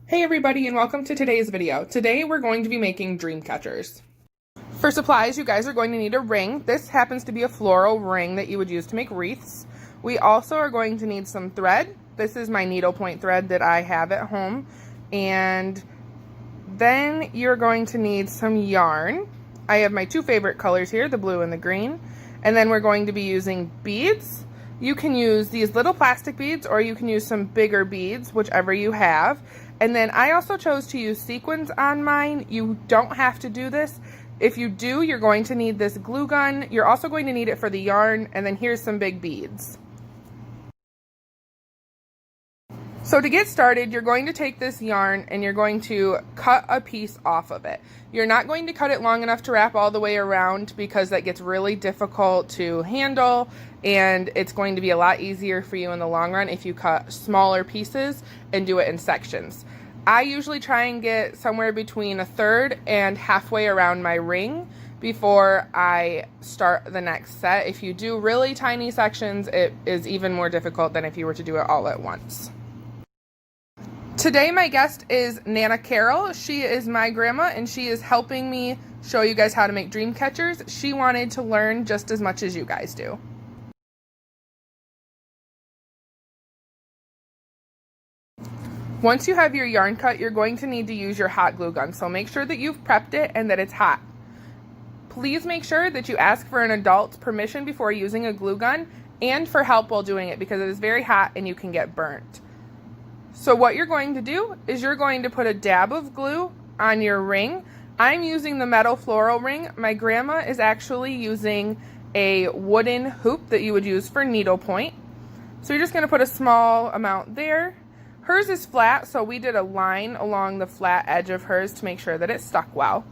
Hey everybody and welcome to today's video. Today we're going to be making dream catchers. For supplies, you guys are going to need a ring. This happens to be a floral ring that you would use to make wreaths. We also are going to need some thread. This is my needlepoint thread that I have at home. And then you're going to need some yarn. I have my two favorite colors here, the blue and the green. And then we're going to be using beads. You can use these little plastic beads or you can use some bigger beads, whichever you have. And then I also chose to use sequins on mine. You don't have to do this. If you do, you're going to need this glue gun. You're also going to need it for the yarn, and then here's some big beads. So to get started, you're going to take this yarn and you're going to cut a piece off of it. You're not going to cut it long enough to wrap all the way around because that gets really difficult to handle, and it's going to be a lot easier for you in the long run if you cut smaller pieces and do it in sections. I usually try and get somewhere between a third and halfway around my ring before I start the next set. If you do really tiny sections, it is even more difficult than if you were to do it all at once. Today my guest is Nana Carroll. She is my grandma and she is helping me show you guys how to make dream catchers. She wanted to learn just as much as you guys do. Once you have your yarn cut, you're going to need to use your hot glue gun. So make sure that you've prepped it and that it's hot. Please make sure that you ask for an adult's permission before using a glue gun and for help while doing it because it is very hot and you can get burnt. So what you're going to do is you're going to put a dab of glue on your ring. I'm using the metal floral ring. My grandma is actually using a wooden hoop that you would use for needlepoint. So you're just going to put a small amount there. Hers is flat, so we did a line along the flat edge of hers to make sure that it stuck well.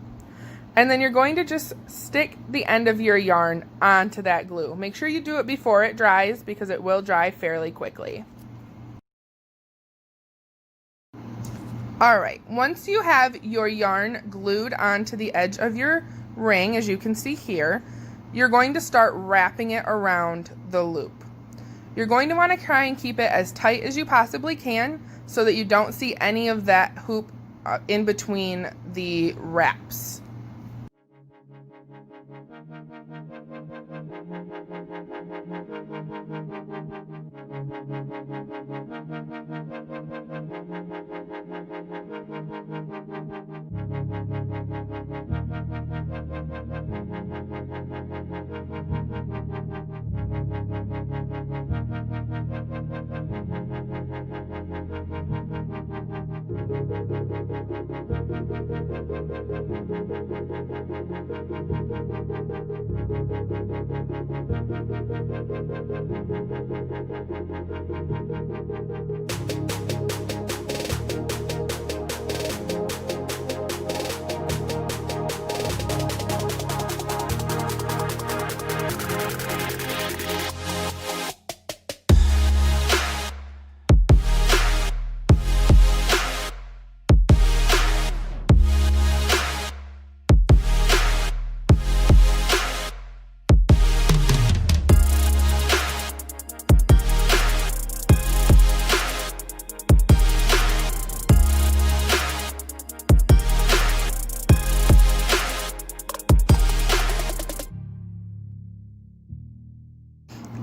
And then you're going to just stick the end of your yarn onto that glue. Make sure you do it before it dries because it will dry fairly quickly. Alright, once you have your yarn glued onto the edge of your ring, as you can see here, you're going to start wrapping it around the loop. You're going to want to try and keep it as tight as you possibly can so that you don't see any of that hoop in between the wraps.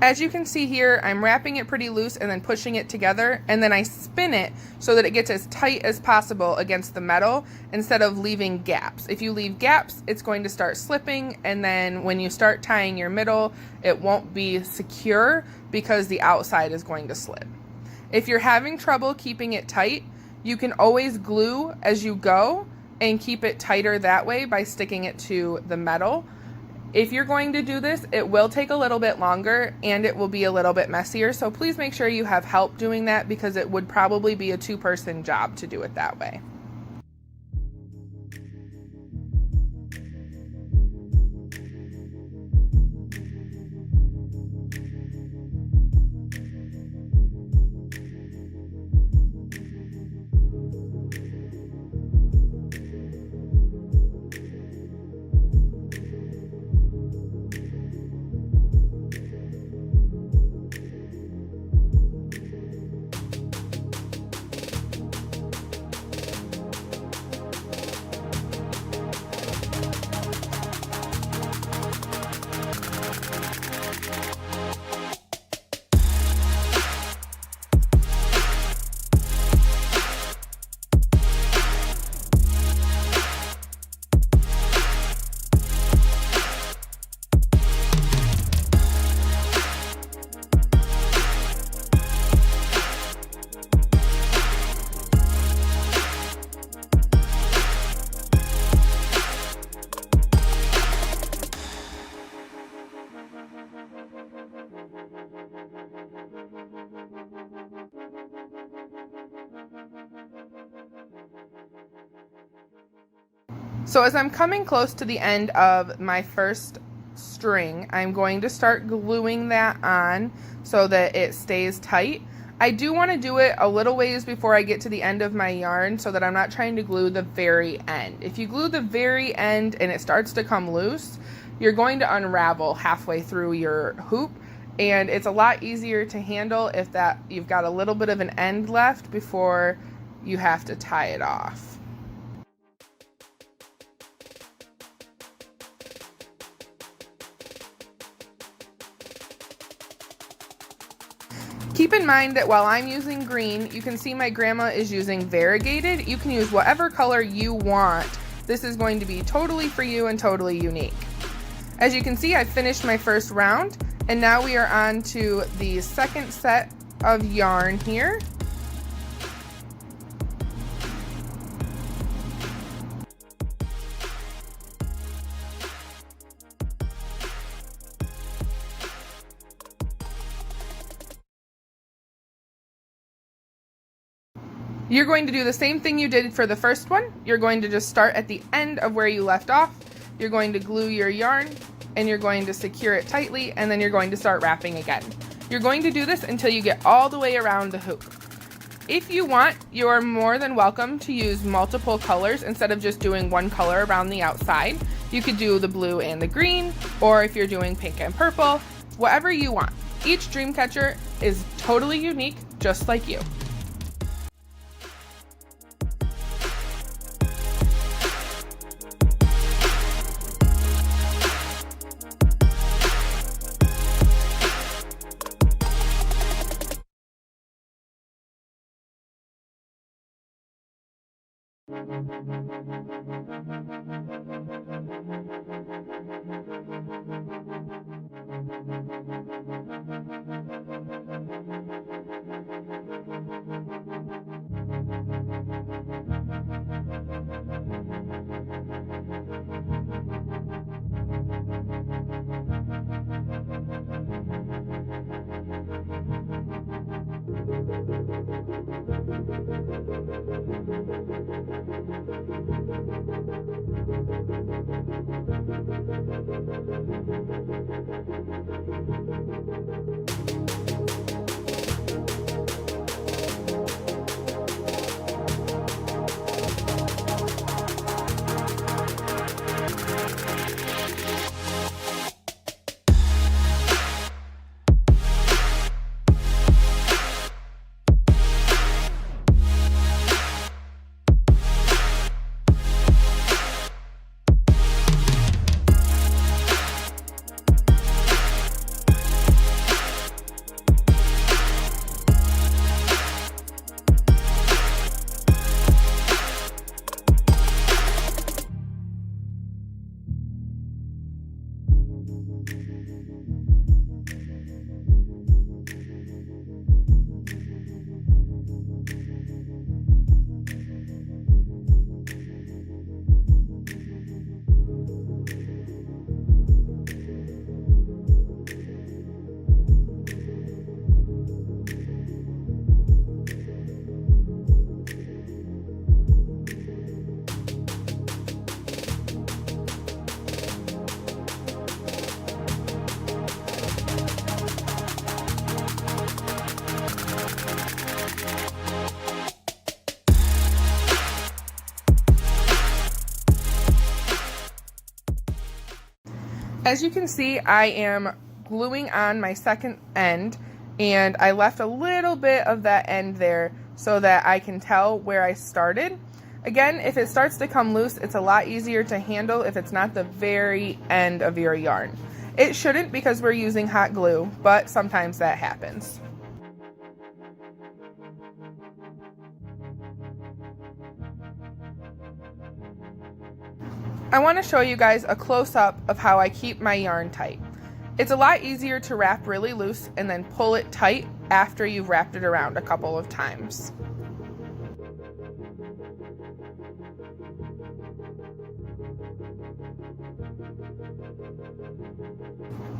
As you can see here, I'm wrapping it pretty loose and then pushing it together, and then I spin it so that it gets as tight as possible against the metal instead of leaving gaps. If you leave gaps, it's going to start slipping, and then when you start tying your middle, it won't be secure because the outside is going to slip. If you're having trouble keeping it tight, you can always glue as you go and keep it tighter that way by sticking it to the metal. If you're going to do this, it will take a little bit longer and it will be a little bit messier, so please make sure you have help doing that because it would probably be a two-person job to do it that way. So as I'm coming close to the end of my first string, I'm going to start gluing that on so that it stays tight. I do want to do it a little ways before I get to the end of my yarn so that I'm not trying to glue the very end. If you glue the very end and it starts to come loose, you're going to unravel halfway through your hoop, and it's a lot easier to handle if that you've got a little bit of an end left before you have to tie it off. Keep in mind that while I'm using green, you can see my grandma is using variegated. You can use whatever color you want. This is going to be totally for you and totally unique. As you can see, I finished my first round, and now we are on to the second set of yarn here. You're going to do the same thing you did for the first one. You're going to just start at the end of where you left off. You're going to glue your yarn and you're going to secure it tightly, and then you're going to start wrapping again. You're going to do this until you get all the way around the hoop. If you want, you're more than welcome to use multiple colors instead of just doing one color around the outside. You could do the blue and the green, or if you're doing pink and purple, whatever you want. Each Dreamcatcher is totally unique, just like you. As you can see, I am gluing on my second end, and I left a little bit of that end there so that I can tell where I started. Again, if it starts to come loose, it's a lot easier to handle if it's not the very end of your yarn. It shouldn't because we're using hot glue, but sometimes that happens. I want to show you guys a close-up of how I keep my yarn tight. It's a lot easier to wrap really loose and then pull it tight after you've wrapped it around a couple of times.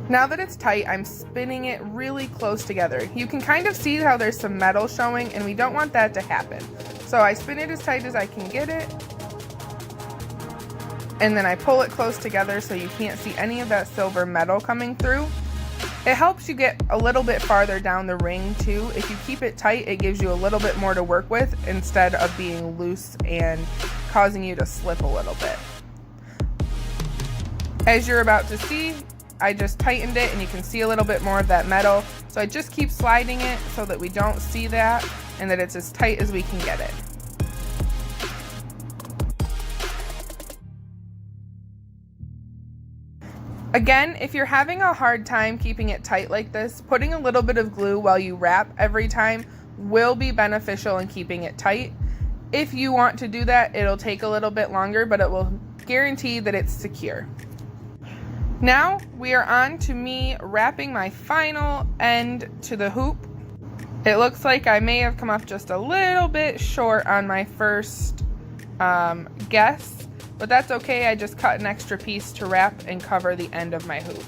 Now that it's tight, I'm spinning it really close together. You can kind of see how there's some metal showing, and we don't want that to happen. So I spin it as tight as I can get it. and then I pull it close together so you can't see any of that silver metal coming through. It helps you get a little bit farther down the ring too. If you keep it tight, it gives you a little bit more to work with instead of being loose and causing you to slip a little bit. As you're about to see, I just tightened it and you can see a little bit more of that metal. So I just keep sliding it so that we don't see that and that it's as tight as we can get it. Again, if you're having a hard time keeping it tight like this, putting a little bit of glue while you wrap every time will be beneficial in keeping it tight. If you want to do that, it'll take a little bit longer, but it will guarantee that it's secure. Now we are on to me wrapping my final end to the hoop. It looks like I may have come up just a little bit short on my first guess. But that's okay, I just cut an extra piece to wrap and cover the end of my hoop.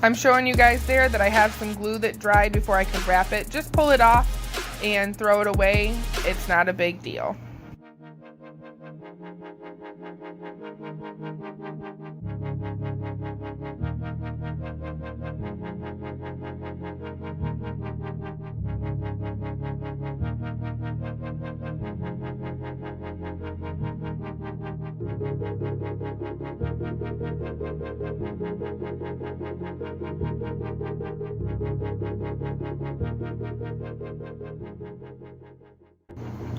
I'm showing you guys there that I have some glue that dried before I could wrap it. Just pull it off and throw it away. It's not a big deal.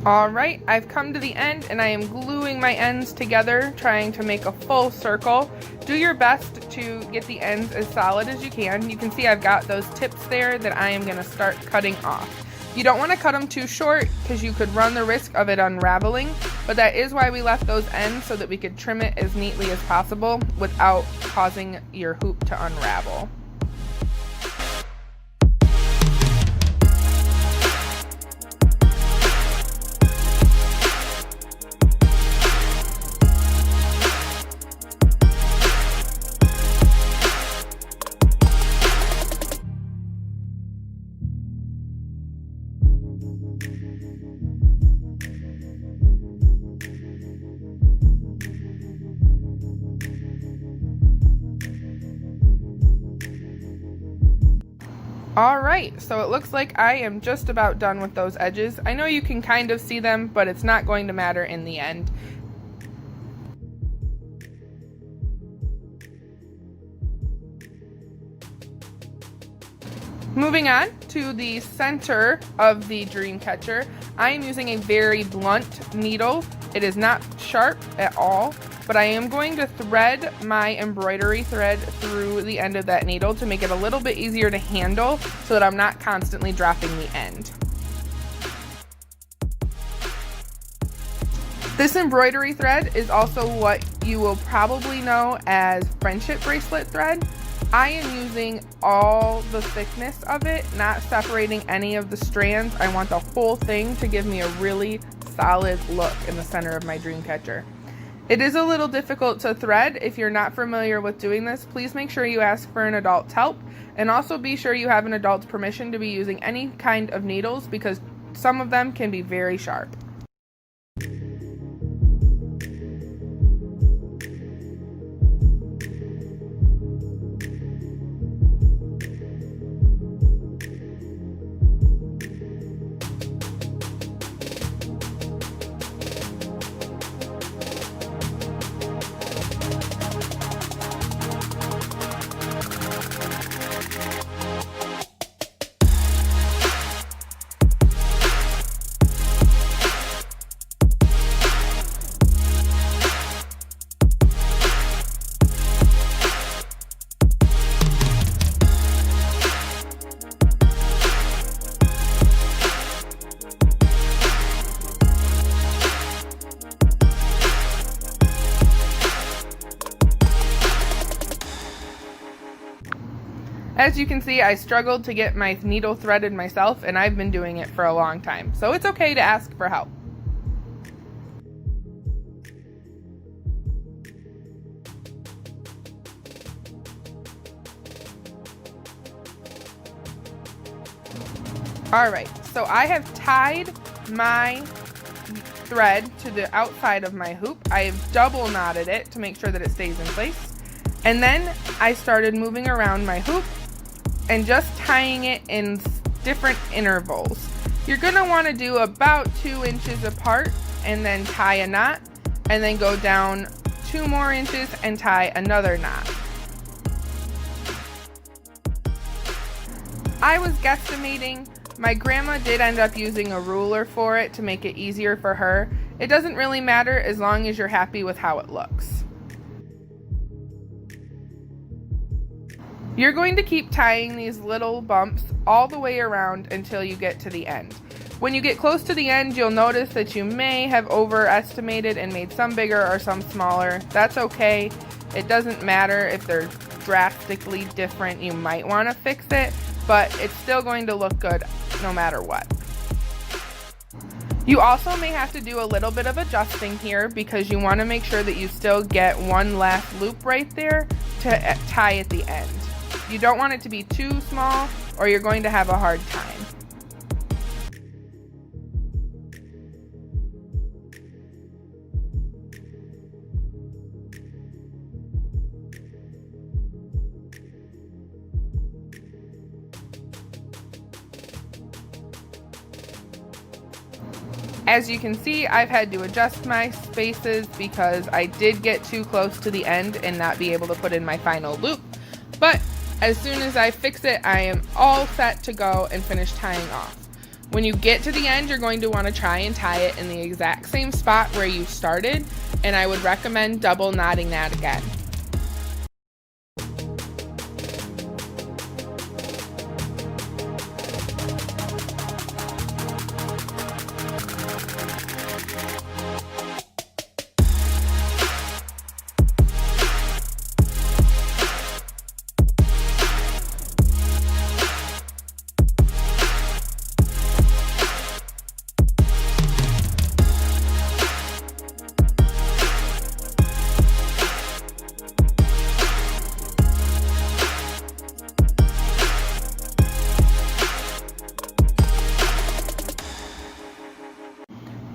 All right, I've come to the end and I am gluing my ends together, trying to make a full circle. Do your best to get the ends as solid as you can. You can see I've got those tips there that I am gonna start cutting off. You don't wanna cut them too short because you could run the risk of it unraveling, but that is why we left those ends so that we could trim it as neatly as possible without causing your hoop to unravel. All right, so it looks like I am just about done with those edges. I know you can kind of see them, but it's not going to matter in the end. Moving on to the center of the Dreamcatcher, I am using a very blunt needle. It is not sharp at all, but I am going to thread my embroidery thread through the end of that needle to make it a little bit easier to handle so that I'm not constantly dropping the end. This embroidery thread is also what you will probably know as friendship bracelet thread. I am using all the thickness of it, not separating any of the strands. I want the whole thing to give me a really solid look in the center of my Dreamcatcher. It is a little difficult to thread. If you're not familiar with doing this, please make sure you ask for an adult's help, and also be sure you have an adult's permission to be using any kind of needles because some of them can be very sharp. As you can see, I struggled to get my needle threaded myself, and I've been doing it for a long time, so it's okay to ask for help. Alright, So I have tied my thread to the outside of my hoop. I've double knotted it to make sure that it stays in place. And then I started moving around my hoop and just tying it in different intervals. You're gonna wanna do about 2 inches apart and then tie a knot, and then go down 2 more inches and tie another knot. I was guesstimating. My grandma did end up using a ruler for it to make it easier for her. It doesn't really matter as long as you're happy with how it looks. You're going to keep tying these little bumps all the way around until you get to the end. When you get close to the end, you'll notice that you may have overestimated and made some bigger or some smaller. That's okay. It doesn't matter if they're drastically different. You might want to fix it, but it's still going to look good no matter what. You also may have to do a little bit of adjusting here because you want to make sure that you still get one last loop right there to tie at the end. You don't want it to be too small or you're going to have a hard time. As you can see, I've had to adjust my spaces because I did get too close to the end and not be able to put in my final loop. But as soon as I fix it, I am all set to go and finish tying off. When you get to the end, you're going to want to try and tie it in the exact same spot where you started, and I would recommend double knotting that again.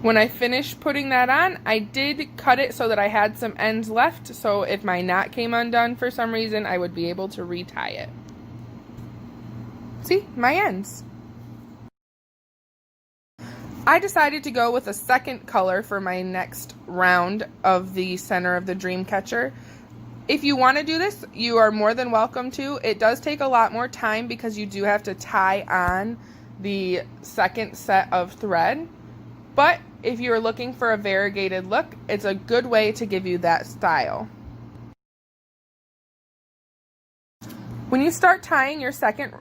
When I finished putting that on, I did cut it so that I had some ends left, so if my knot came undone for some reason, I would be able to retie it. See, my ends. I decided to go with a second color for my next round of the center of the Dreamcatcher. If you want to do this, you are more than welcome to. It does take a lot more time because you do have to tie on the second set of thread, but if you're looking for a variegated look, it's a good way to give you that style. When you start tying your second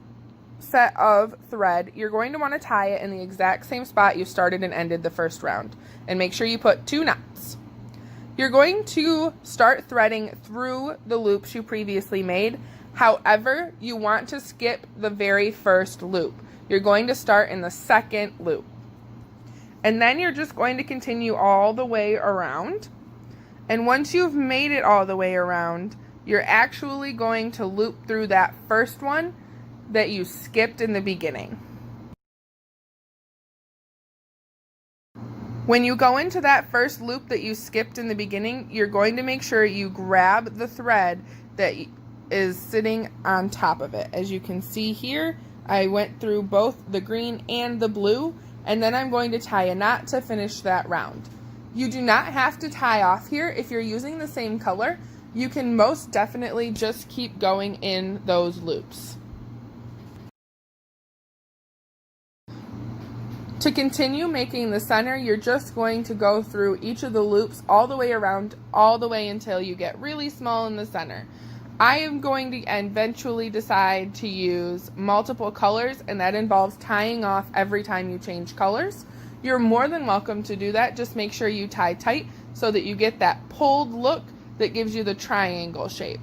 set of thread, you're going to want to tie it in the exact same spot you started and ended the first round, and make sure you put 2 knots. You're going to start threading through the loops you previously made. However, you want to skip the very first loop. You're going to start in the second loop. And then you're just going to continue all the way around. And once you've made it all the way around, you're actually going to loop through that first one that you skipped in the beginning. When you go into that first loop that you skipped in the beginning, you're going to make sure you grab the thread that is sitting on top of it. As you can see here, I went through both the green and the blue, and then I'm going to tie a knot to finish that round. You do not have to tie off here. If you're using the same color, you can most definitely just keep going in those loops. To continue making the center, you're just going to go through each of the loops all the way around, all the way until you get really small in the center. I am going to eventually decide to use multiple colors, and that involves tying off every time you change colors. You're more than welcome to do that. Just make sure you tie tight so that you get that pulled look that gives you the triangle shape.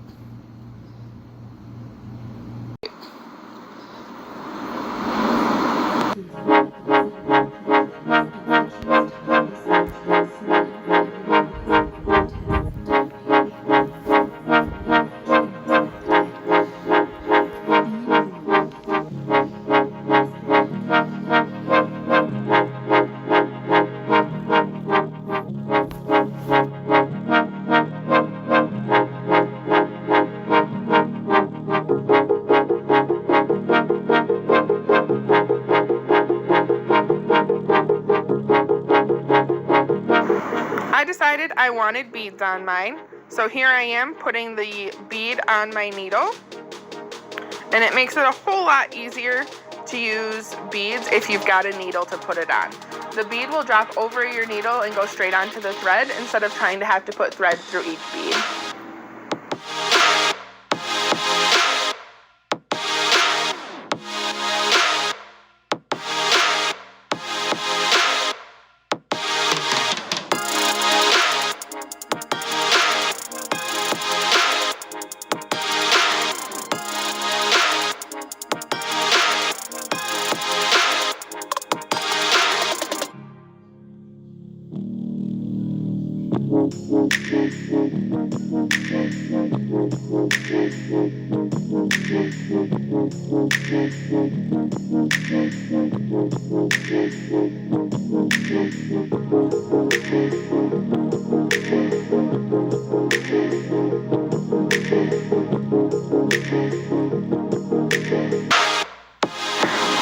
decided I wanted beads on mine. So here I am putting the bead on my needle. And it makes it a whole lot easier to use beads if you've got a needle to put it on. The bead will drop over your needle and go straight onto the thread instead of trying to have to put thread through each bead.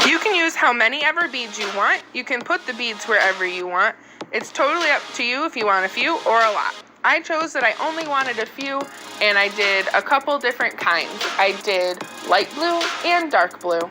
You can use how many ever beads you want. You can put the beads wherever you want. It's totally up to you if you want a few or a lot. I chose that I only wanted a few, and I did a couple different kinds. I did light blue and dark blue.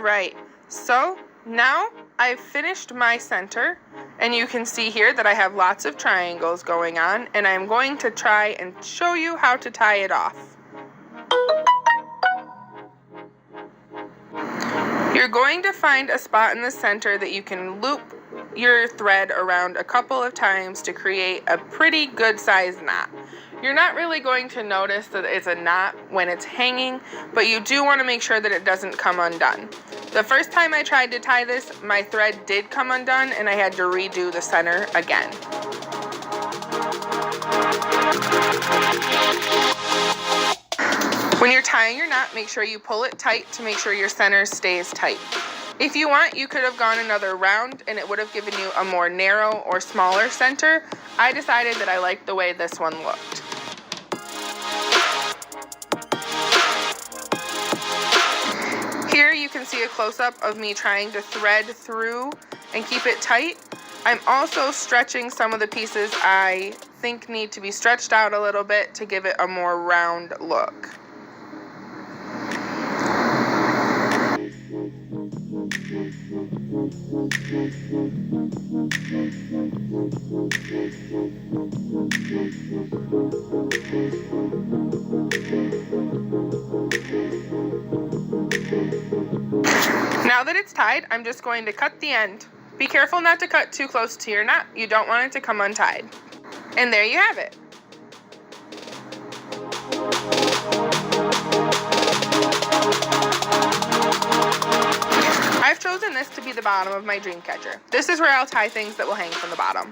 right, so now I've finished my center, and you can see here that I have lots of triangles going on, and I'm going to try and show you how to tie it off. You're going to find a spot in the center that you can loop your thread around a couple of times to create a pretty good sized knot. You're not really going to notice that it's a knot when it's hanging, but you do want to make sure that it doesn't come undone. The first time I tried to tie this, my thread did come undone and I had to redo the center again. When you're tying your knot, make sure you pull it tight to make sure your center stays tight. If you want, you could have gone another round and it would have given you a more narrow or smaller center. I decided that I liked the way this one looked. Here you can see a close-up of me trying to thread through and keep it tight. I'm also stretching some of the pieces I think need to be stretched out a little bit to give it a more round look. Now that it's tied, I'm just going to cut the end. Be careful not to cut too close to your knot. You don't want it to come untied. And there you have it. I've chosen this to be the bottom of my Dreamcatcher. This is where I'll tie things that will hang from the bottom.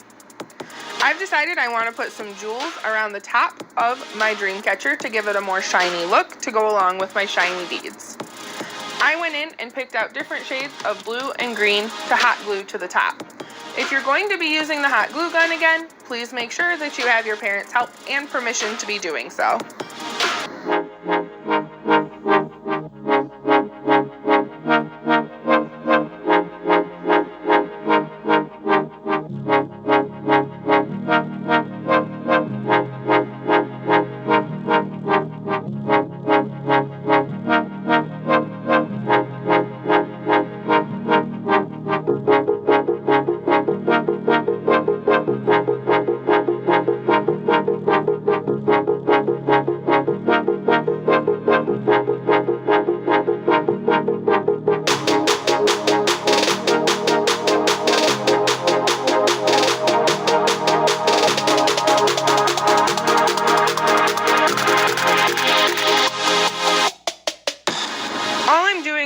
I've decided I want to put some jewels around the top of my Dreamcatcher to give it a more shiny look to go along with my shiny beads. I went in and picked out different shades of blue and green to hot glue to the top. If you're going to be using the hot glue gun again, please make sure that you have your parents' help and permission to be doing so.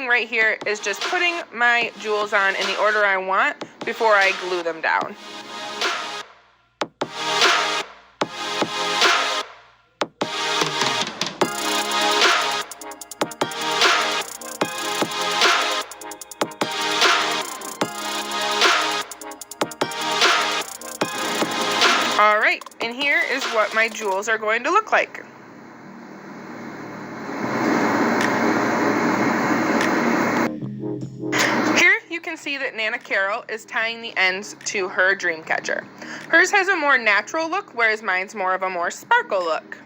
Right here is just putting my jewels on in the order I want before I glue them down. All right, and here is what my jewels are going to look like. You can see that Nana Carol is tying the ends to her Dreamcatcher. Hers has a more natural look, whereas mine's more of a more sparkle look.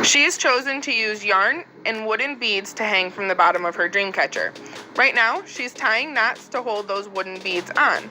She has chosen to use yarn and wooden beads to hang from the bottom of her Dreamcatcher. Right now, she's tying knots to hold those wooden beads on.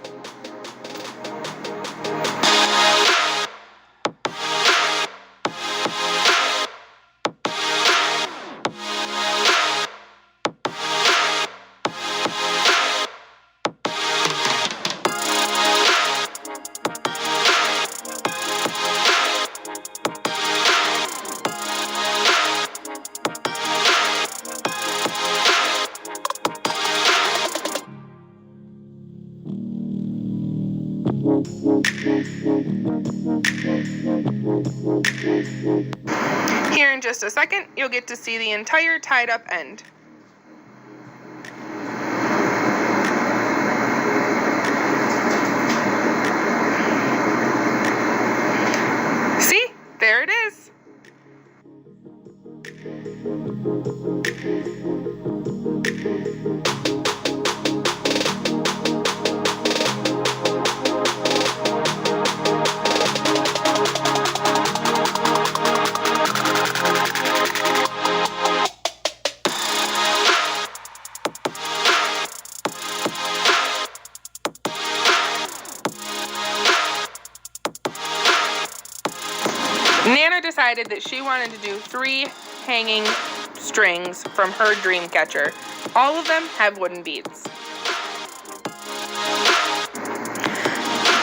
Here in just a second, you'll get to see the entire tied up end. See? There it is. Nana decided that she wanted to do 3 hanging strings from her Dreamcatcher. All of them have wooden beads.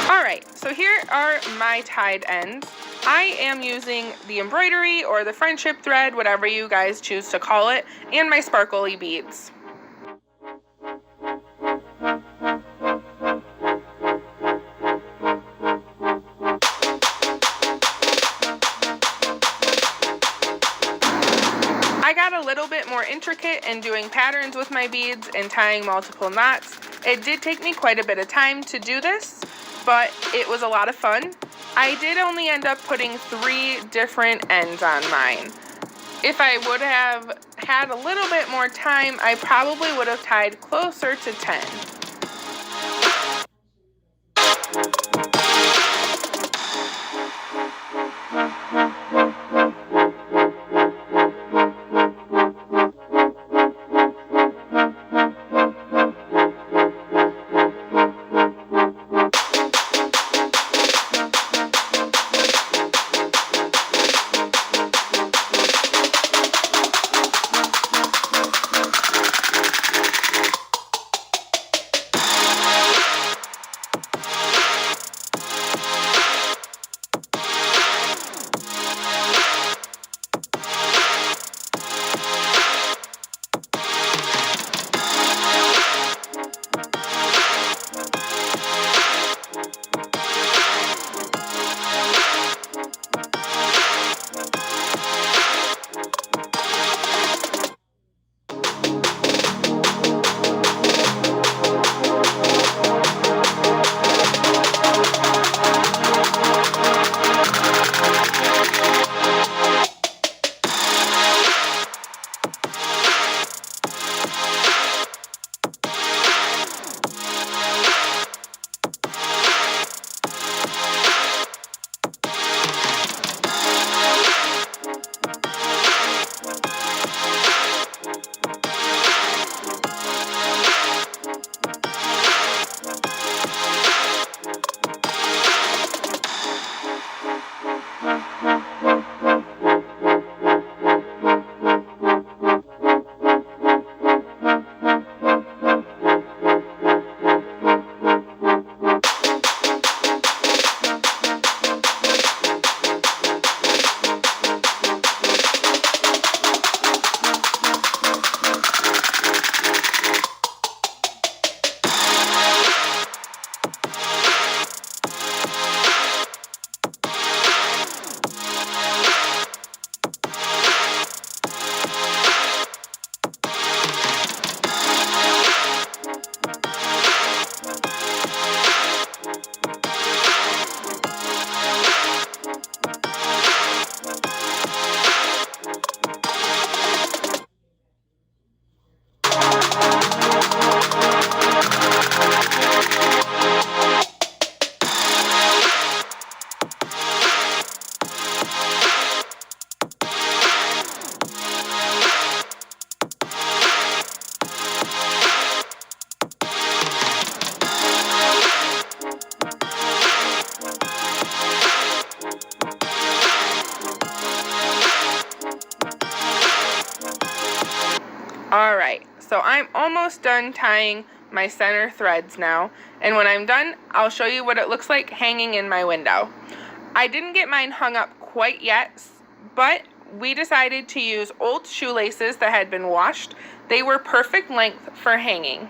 Alright, so here are my tied ends. I am using the embroidery or the friendship thread, whatever you guys choose to call it, and my sparkly beads. I got a little bit more intricate in doing patterns with my beads and tying multiple knots. It did take me quite a bit of time to do this, but it was a lot of fun. I did only end up putting 3 different ends on mine. If I would have had a little bit more time, I probably would have tied closer to 10. Alright, so I'm almost done tying my center threads now, and when I'm done, I'll show you what it looks like hanging in my window. I didn't get mine hung up quite yet, but we decided to use old shoelaces that had been washed. They were perfect length for hanging.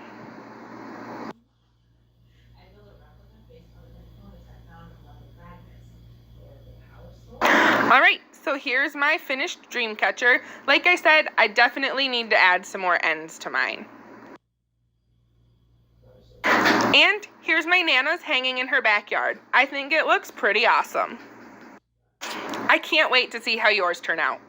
Alright, so here's my finished Dreamcatcher. Like I said, I definitely need to add some more ends to mine. And here's my Nana's hanging in her backyard. I think it looks pretty awesome. I can't wait to see how yours turn out.